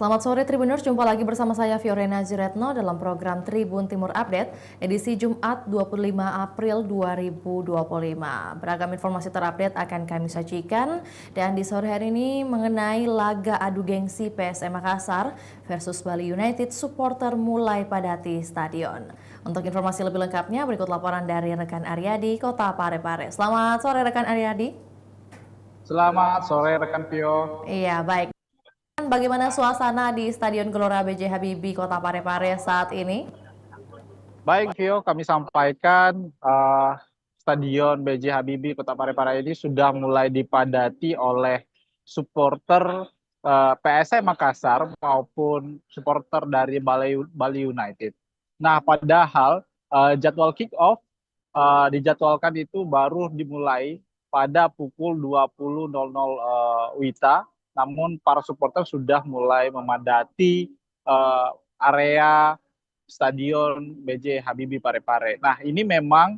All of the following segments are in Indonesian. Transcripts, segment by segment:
Selamat sore Tribuners, jumpa lagi bersama saya Fiorena Ziretno dalam program Tribun Timur Update edisi Jumat 25 April 2025. Beragam informasi terupdate akan kami sajikan dan di sore hari ini mengenai laga adu gengsi PSM Makassar versus Bali United, supporter mulai padati stadion. Untuk informasi lebih lengkapnya berikut laporan dari rekan Aryadi Kota Parepare. Selamat sore rekan Aryadi. Selamat sore rekan Pio. Iya, baik. Bagaimana suasana di Stadion Gelora B.J. Habibie Kota Parepare saat ini? Baik Pio, kami sampaikan Stadion B.J. Habibie Kota Parepare ini sudah mulai dipadati oleh supporter PSM Makassar maupun supporter dari Bali United. Nah, padahal jadwal kick off dijadwalkan itu baru dimulai pada pukul 20.00 WITA. Namun para supporter sudah mulai memadati area Stadion B.J. Habibie Parepare. Nah, ini memang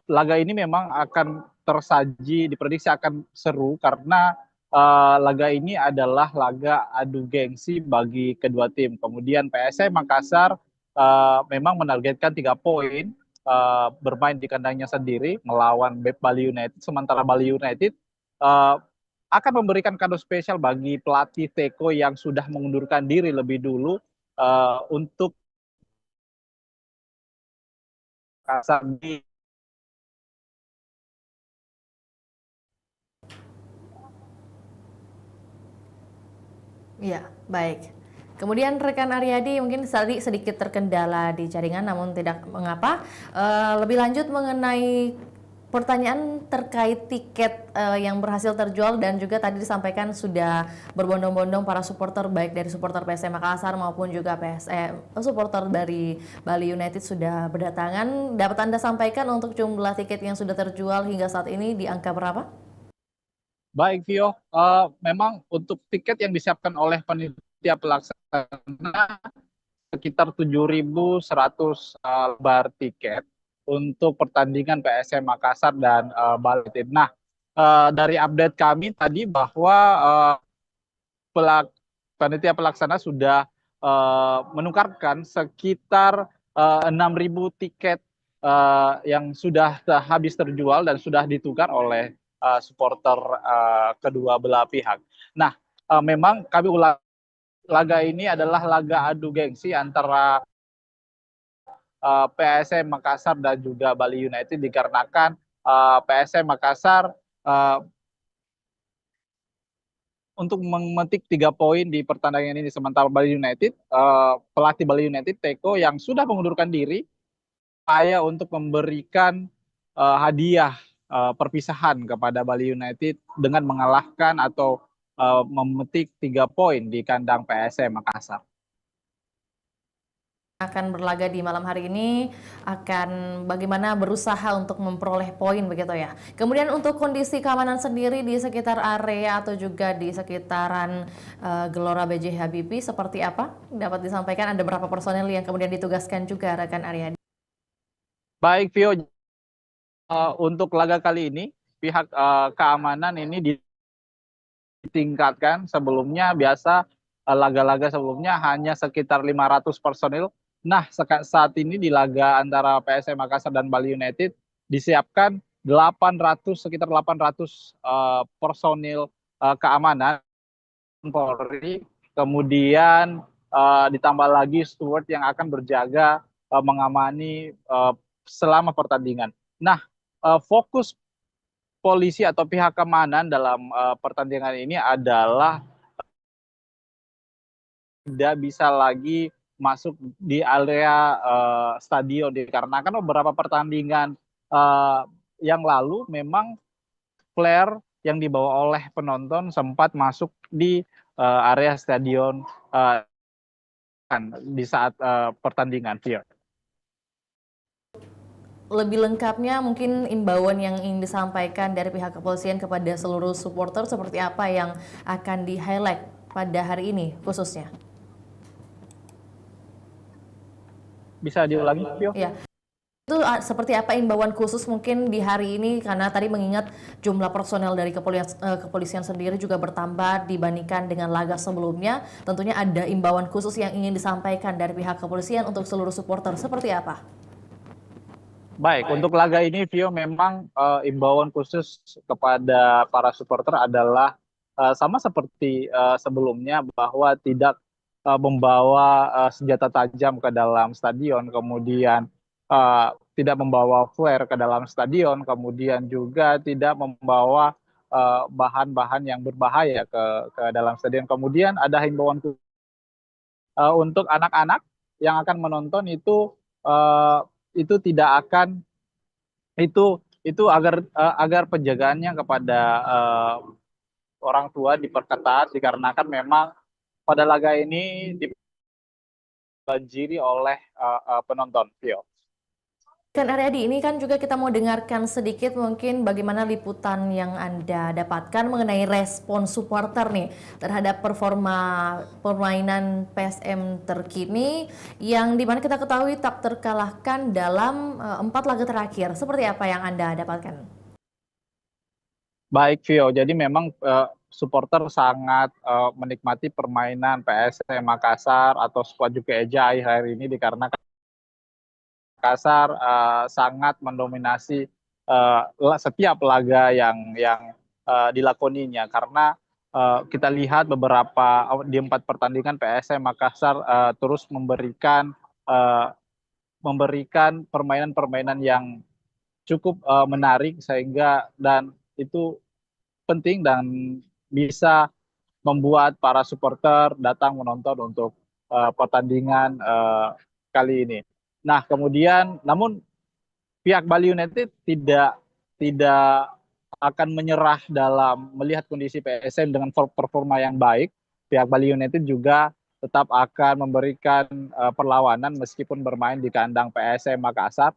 laga ini memang akan tersaji, diprediksi akan seru karena laga ini adalah laga adu gengsi bagi kedua tim. Kemudian PSM Makassar memang menargetkan 3 poin bermain di kandangnya sendiri melawan Bali United, sementara Bali United uh, akan memberikan kado spesial bagi pelatih Teko yang sudah mengundurkan diri lebih dulu untuk Makassar di Ya, baik. Kemudian rekan Aryadi mungkin tadi sedikit terkendala di jaringan, namun tidak mengapa. Lebih lanjut mengenai pertanyaan terkait tiket yang berhasil terjual dan juga tadi disampaikan sudah berbondong-bondong para supporter baik dari supporter PSM Makassar maupun juga supporter dari Bali United sudah berdatangan. Dapat Anda sampaikan untuk jumlah tiket yang sudah terjual hingga saat ini di angka berapa? Baik, Vio. Memang untuk tiket yang disiapkan oleh panitia pelaksana sekitar 7.100 lembar tiket untuk pertandingan PSM Makassar dan Bali United. Nah, dari update kami tadi bahwa panitia pelaksana sudah menukarkan sekitar 6.000 tiket yang sudah habis terjual dan sudah ditukar oleh supporter kedua belah pihak. Nah, memang kami ulang, laga ini adalah laga adu gengsi antara PSM Makassar dan juga Bali United dikarenakan PSM Makassar untuk memetik 3 poin di pertandingan ini, sementara Bali United, pelatih Bali United Teko yang sudah mengundurkan diri upaya untuk memberikan hadiah perpisahan kepada Bali United dengan mengalahkan atau memetik 3 poin di kandang PSM Makassar. Akan berlaga di malam hari ini akan bagaimana berusaha untuk memperoleh poin begitu ya. Kemudian untuk kondisi keamanan sendiri di sekitar area atau juga di sekitaran Gelora B.J. Habibie seperti apa? Dapat disampaikan ada berapa personel yang kemudian ditugaskan juga rekan Aryadi? Baik, Vio, untuk laga kali ini pihak keamanan ini ditingkatkan. Sebelumnya biasa laga-laga sebelumnya hanya sekitar 500 personil. Nah, saat ini di laga antara PSM Makassar dan Bali United disiapkan sekitar 800 personil keamanan Polri, kemudian ditambah lagi steward yang akan berjaga mengamani selama pertandingan. Nah, fokus polisi atau pihak keamanan dalam pertandingan ini adalah tidak bisa lagi masuk di area stadion dikarenakan beberapa pertandingan yang lalu memang flare yang dibawa oleh penonton sempat masuk di area stadion di saat pertandingan. Lebih lengkapnya mungkin imbauan yang ingin disampaikan dari pihak kepolisian kepada seluruh supporter seperti apa yang akan di-highlight pada hari ini khususnya? Bisa diulangi, Pio? Ya. Itu seperti apa imbauan khusus mungkin di hari ini karena tadi mengingat jumlah personel dari kepolisian sendiri juga bertambah dibandingkan dengan laga sebelumnya. Tentunya ada imbauan khusus yang ingin disampaikan dari pihak kepolisian untuk seluruh supporter. Seperti apa? Baik, untuk laga ini Vio memang imbauan khusus kepada para supporter adalah sama seperti sebelumnya bahwa tidak membawa senjata tajam ke dalam stadion, kemudian tidak membawa flare ke dalam stadion, kemudian juga tidak membawa bahan-bahan yang berbahaya ke dalam stadion. Kemudian ada himbauan khusus untuk anak-anak yang akan menonton eh, itu tidak akan itu agar penjagaannya kepada orang tua diperketat dikarenakan memang pada laga ini dibanjiri oleh penonton Vio. Kan Aryadi, ini kan juga kita mau dengarkan sedikit mungkin bagaimana liputan yang Anda dapatkan mengenai respon supporter nih terhadap performa permainan PSM terkini yang dimana kita ketahui tak terkalahkan dalam 4 laga terakhir. Seperti apa yang Anda dapatkan? Baik Vio, jadi memang supporter sangat menikmati permainan PSM Makassar atau skuad Juke Eja hari ini dikarenakan Makassar sangat mendominasi setiap laga yang dilakoninya karena kita lihat beberapa di 4 pertandingan PSM Makassar terus uh, memberikan permainan-permainan yang cukup menarik sehingga dan itu penting dan bisa membuat para supporter datang menonton untuk pertandingan kali ini. Nah, kemudian namun pihak Bali United tidak akan menyerah dalam melihat kondisi PSM dengan performa yang baik. Pihak Bali United juga tetap akan memberikan perlawanan meskipun bermain di kandang PSM Makassar.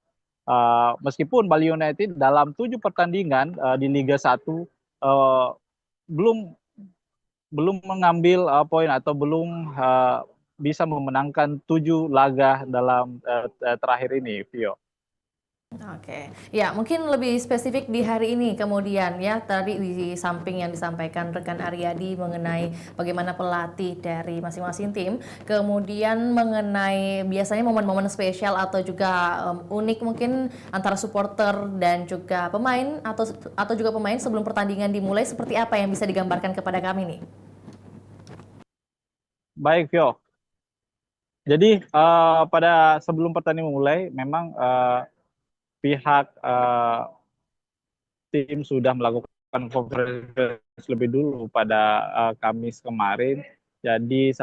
Meskipun Bali United dalam 7 pertandingan di Liga 1 belum belum mengambil poin atau belum bisa memenangkan 7 laga dalam terakhir ini, Vio. Oke, ya mungkin lebih spesifik di hari ini kemudian ya tadi di samping yang disampaikan rekan Aryadi mengenai bagaimana pelatih dari masing-masing tim, kemudian mengenai biasanya momen-momen spesial atau juga unik mungkin antara supporter dan juga pemain atau juga pemain sebelum pertandingan dimulai seperti apa yang bisa digambarkan kepada kami nih? Baik, Vio. Jadi pada sebelum pertandingan mulai, memang pihak tim sudah melakukan konferensi lebih dulu pada Kamis kemarin. Jadi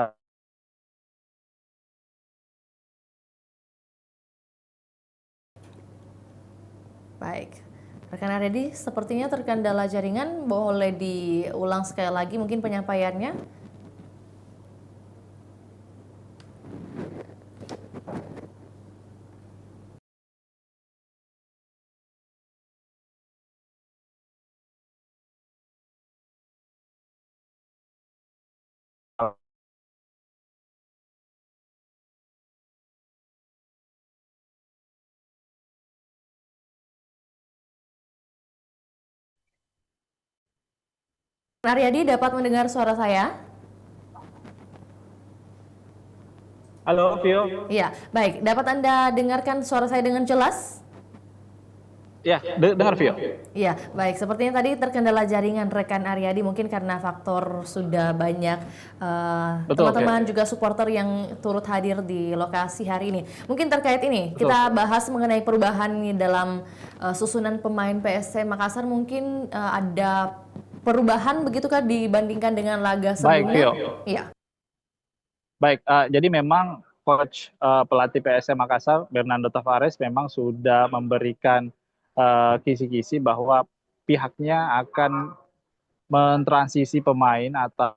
Baik. Rekan Aryadi, sepertinya terkendala jaringan, boleh diulang sekali lagi mungkin penyampaiannya? Aryadi dapat mendengar suara saya? halo, Vio. Iya, baik. Dapat Anda dengarkan suara saya dengan jelas? Ya, dengar Vio. Iya, baik. Sepertinya tadi terkendala jaringan rekan Aryadi mungkin karena faktor sudah banyak Betul, Vio. teman-teman juga supporter yang turut hadir di lokasi hari ini. Mungkin terkait ini Betul. kita bahas mengenai perubahan dalam susunan pemain PSM Makassar. Mungkin ada perubahan begitu kan dibandingkan dengan laga Baik, sebelumnya? Vio. Iya. Baik, jadi memang coach pelatih PSM Makassar Bernardo Tavares memang sudah memberikan kisi-kisi bahwa pihaknya akan mentransisi pemain atau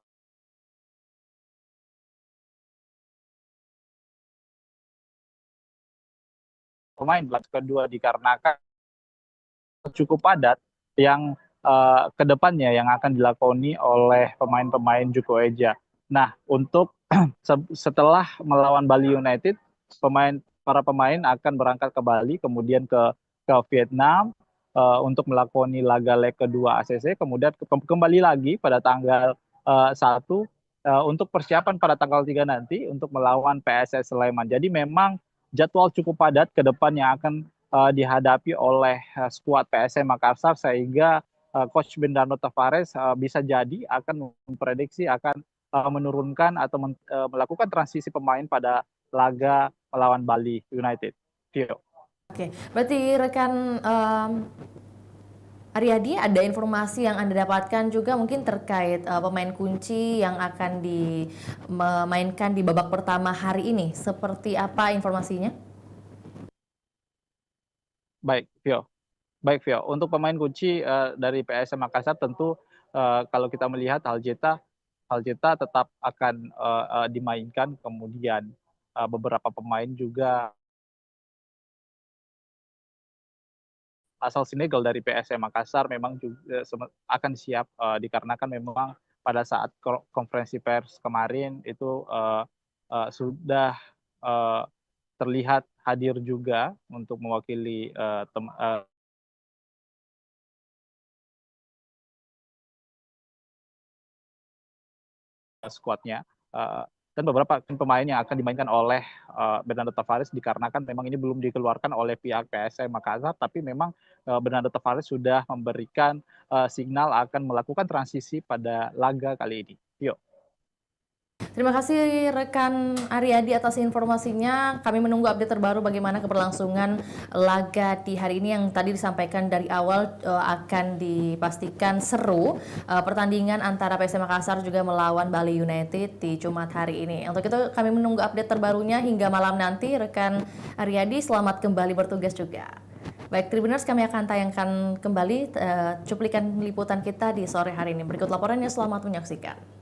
pemain pelatih kedua dikarenakan cukup padat yang kedepannya yang akan dilakoni oleh pemain-pemain Juko Eja. Nah, untuk setelah melawan Bali United, pemain para pemain akan berangkat ke Bali, kemudian ke Vietnam untuk melakoni laga leg kedua ACC, kemudian kembali lagi pada tanggal 1 untuk persiapan pada tanggal 3 nanti untuk melawan PSS Sleman. Jadi memang jadwal cukup padat ke depan yang akan dihadapi oleh skuad PSM Makassar, sehingga Coach Bernardo Tavares bisa jadi akan memprediksi akan menurunkan atau melakukan transisi pemain pada laga melawan Bali United. Vio. Oke, berarti rekan Aryadi, ada informasi yang Anda dapatkan juga mungkin terkait pemain kunci yang akan dimainkan di babak pertama hari ini. Seperti apa informasinya? Baik, Vio. Baik, Vio. Untuk pemain kunci dari PSM Makassar tentu kalau kita melihat Aljeta tetap akan dimainkan, kemudian beberapa pemain juga asal Senegal dari PSM Makassar memang juga akan siap dikarenakan memang pada saat konferensi pers kemarin itu sudah uh, terlihat hadir juga untuk mewakili skuadnya. Dan beberapa pemain yang akan dimainkan oleh Bernardo Tavares dikarenakan memang ini belum dikeluarkan oleh pihak PSM Makassar, tapi memang Bernardo Tavares sudah memberikan signal akan melakukan transisi pada laga kali ini. Yuk. Terima kasih rekan Aryadi atas informasinya. Kami menunggu update terbaru bagaimana keberlangsungan laga di hari ini yang tadi disampaikan dari awal akan dipastikan seru. Pertandingan antara PSM Makassar juga melawan Bali United di Jumat hari ini. Untuk itu kami menunggu update terbarunya hingga malam nanti. Rekan Aryadi, selamat kembali bertugas juga. Baik, Tribuners, kami akan tayangkan kembali cuplikan liputan kita di sore hari ini. Berikut laporannya, selamat menyaksikan.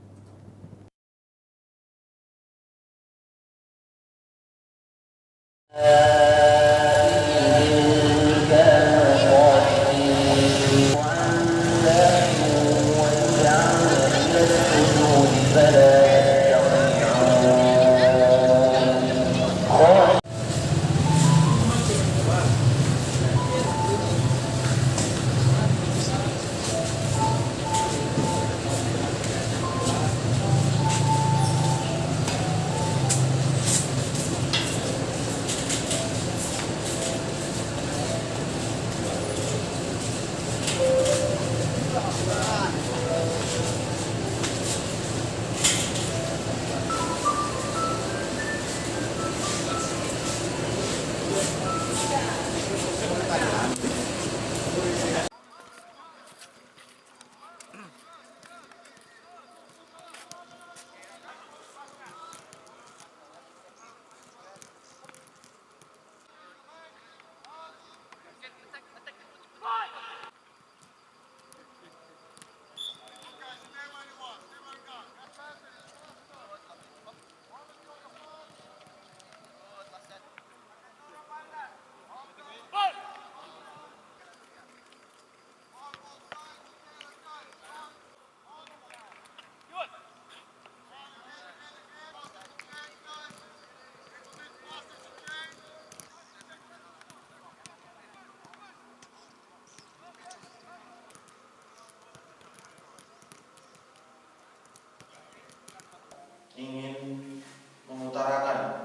Ingin mengutarakan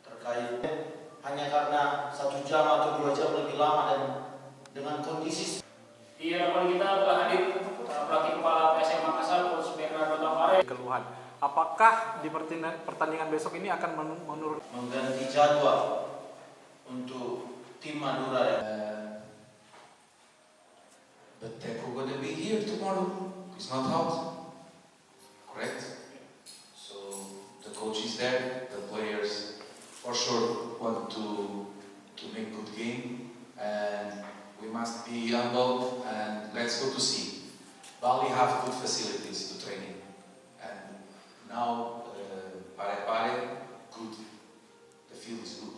terkait hanya karena 1 jam atau 2 jam lebih lama dan dengan kondisi. Di hadapan kita telah hadir pelatih kepala PSM Makassar, Coach Bernardo Tavares. Keluhan. Apakah di pertandingan besok ini akan menurun? Mengganti jadwal untuk tim Madura ya. But Teko gonna be here tomorrow. He's not out. Correct? So the coach is there, the players for sure want to make good game, and we must be humble and let's go to see. Bali have good facilities to training, and now Pare good. The field is good.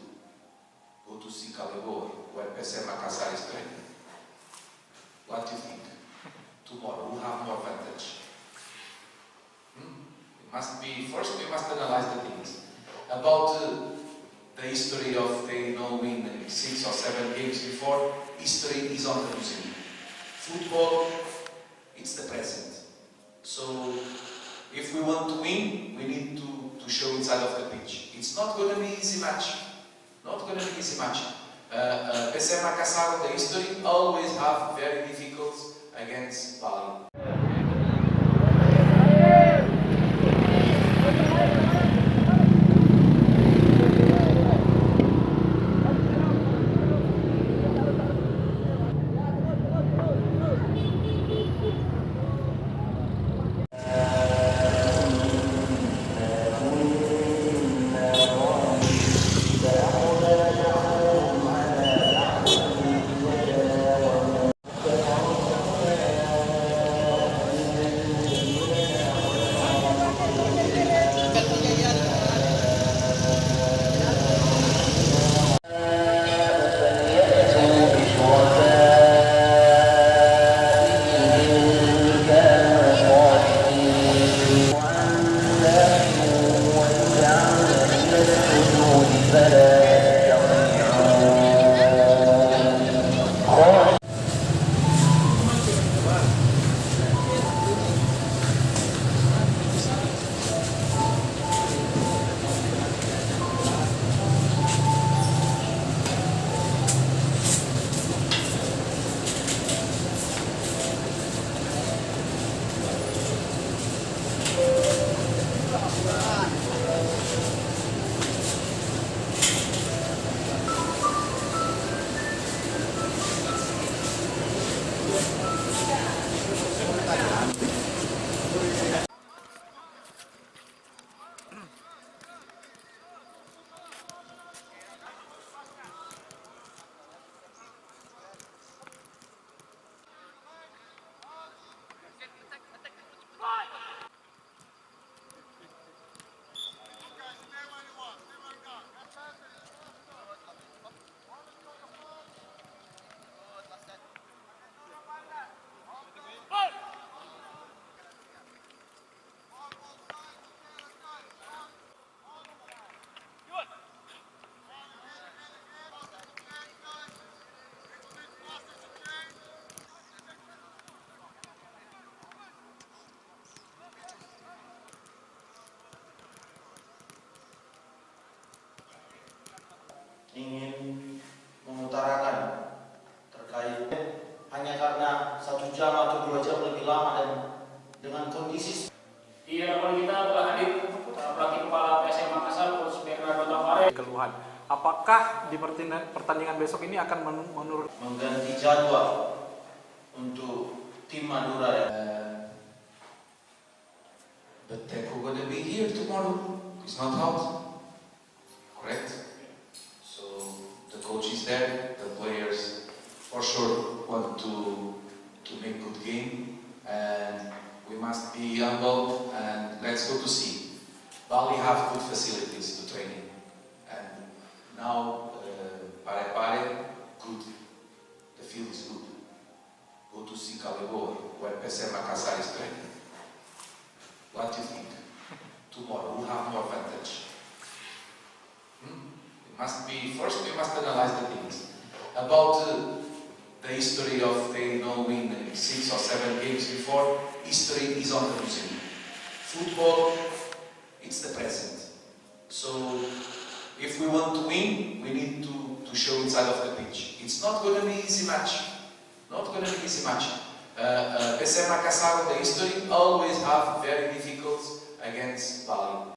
Go to see Calibor where PSM Makassar is training. What do you think? Tomorrow we'll have more advantage. It must be, first we must analyze the things. About the history of they win 6 or 7 games before, history is on the losing. Football, it's the present. So if we want to win, we need to show inside of the pitch. It's not going to be easy match. Not going to be easy match. PSM Makassar, the history, always have very difficult against Bali. Ingin mengutarakan terkait hanya karena 1 jam atau 2 jam lebih lama dan dengan kondisi Di hadapan kita telah hadir pelatih kepala PSM Makassar, Coach Bernardo Tavares. Keluhan. Apakah di pertandingan besok ini akan menurut mengganti jadwal untuk tim Madura ya. But Teko gonna be here tomorrow. It's not out. Correct? So the coach is there, the players for sure want to make good game, and we must be humble and let's go to see. Bali have good facilities to training, and now Pare Pare, good. The field is good. Go to see Kalebo where PSM Makassar is training. What do you think? Tomorrow we'll have more advantage. It must be, first we must analyze the things. About the history of they win 6 or 7 games before, history is on the losing. Football, it's the present. So if we want to win, we need to show inside of the pitch. It's not going to be easy match. Not going to be easy match. PSM Makassar, the history, always have very difficult against Bali.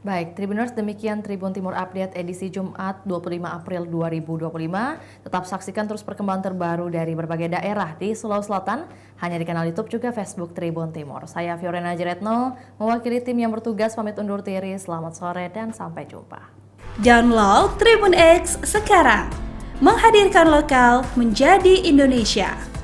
Baik, Tribuners, demikian Tribun Timur Update edisi Jumat 25 April 2025. Tetap saksikan terus perkembangan terbaru dari berbagai daerah di Sulawesi Selatan, hanya di kanal YouTube juga Facebook Tribun Timur. Saya Fiorena Jeretno, mewakili tim yang bertugas pamit undur diri. Selamat sore dan sampai jumpa. Download Tribun X sekarang, menghadirkan lokal menjadi Indonesia.